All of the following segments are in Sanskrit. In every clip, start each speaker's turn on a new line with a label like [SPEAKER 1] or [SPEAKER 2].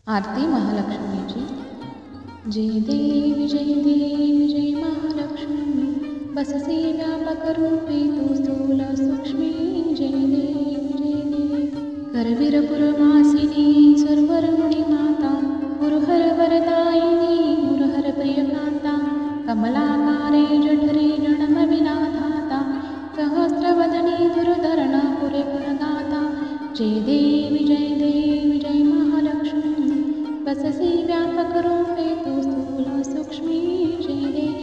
[SPEAKER 1] आरती महालक्ष्मीची. जय देवी जय महालक्ष्मी, बससी व्यापक रूपे तू स्थूल सूक्ष्मी. जय देवी करवीरपुरवासिनी सुरवरमुनी माता, मुरहर वरदायिनी मुरहर प्रियकांता, कमलाकारे जठरे जन्म विनाधाता, सहस्रवदनी दुर्धरणा पुरे पुरगाता. जय देवी जय महालक्ष्मी, बससी व्यापक रूपे तू स्थूल सूक्ष्मी. जय देवी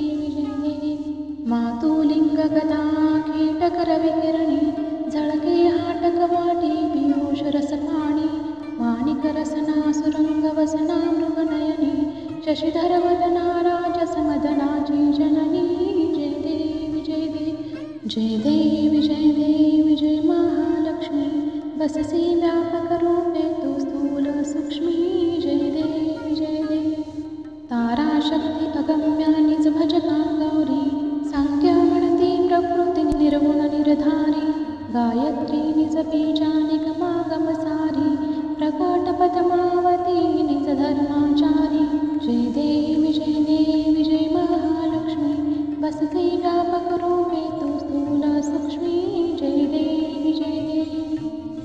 [SPEAKER 1] मातुलिंग गदा कीटकर विकिरणी, झळके हाटक वाटी पियुष रसपाणी, माणिक रसना सुरंग वसना मृगनयनी, शशिधर वदना राजसमदनाची जननी. जय देवी जय महालक्ष्मी, बससी व्यापक रूपे तू स्थूल सूक्ष्मी. जय देवी ताराशक्ती अगम्य निज भजका गौरी, सांख्य म्हणती प्रकृती निर्गुण निर्धारी, गायत्री निज बीजानिगमागम सारी, प्रकट पद्मावती निज धर्माचारी. जय देवी जय महालक्ष्मी, बससी व्यापक रूपे तू स्थूल सूक्ष्मी. जय देवी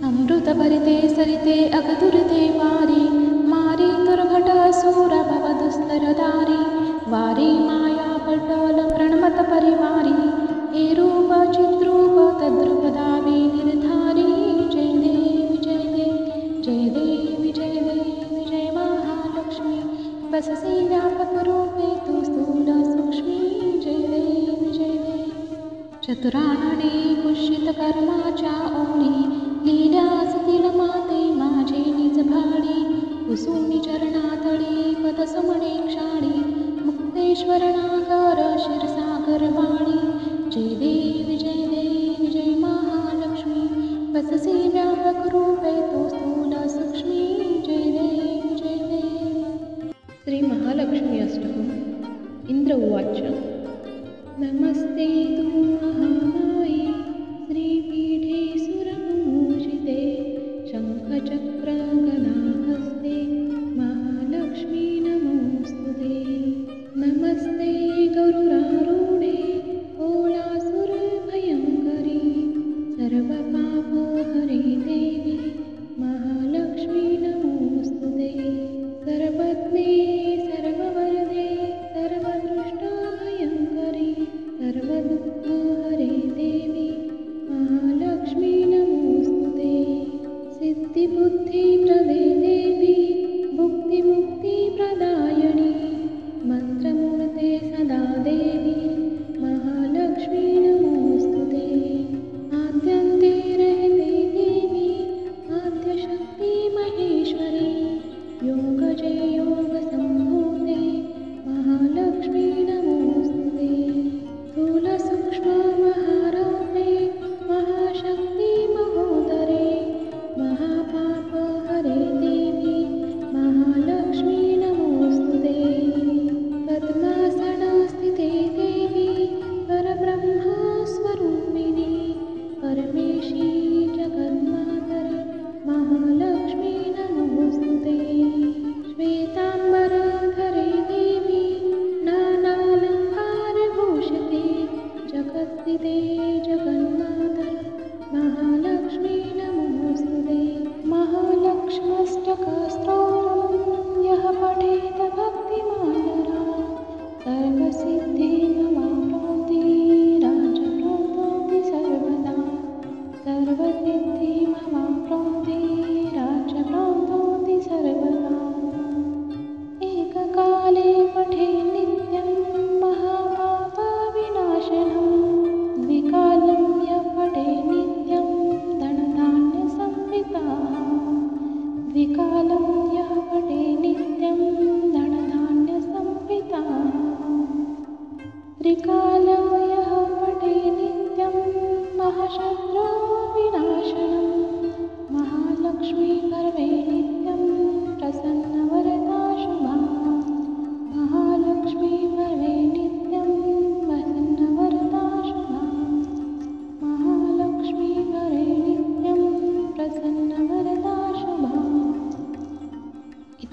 [SPEAKER 1] अमृत भरिते सरिते अगदुरते वारी, मारी दुर्घट असुर भव दुस्तर दारी, वारी माया पटल प्रणमत परिवारी, हे रूप चिद्रूप तद्रूप दावी निर्धारी. जय देवी जय महालक्ष्मी, बससी व्यापक रूपे तू स्थूल सूक्ष्मी. जय देवी चतुरानने कुशित कर्माच्या ओढी, लीलासतील माते माझे निज भाडी, कुसुमी चरणातळी पदसमणे क्षाळी, मुक्तेश्वर नागर क्षीरसागर वाणी. जय देवी जय महालक्ष्मी, बससी व्यापक रूपे तू स्थूल सूक्ष्मी. जय देवी
[SPEAKER 2] श्री महालक्ष्मी अष्टकम्. इंद्र उवाच. नमस्ते तु महामाये, श्रीपीठे सुरपूजिते, शङ्खचक्र गदाहस्ते, महालक्ष्मी नमोऽस्तुते. नमस्ते गरुडारूढे,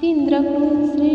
[SPEAKER 1] तीन्द्रकृत श्री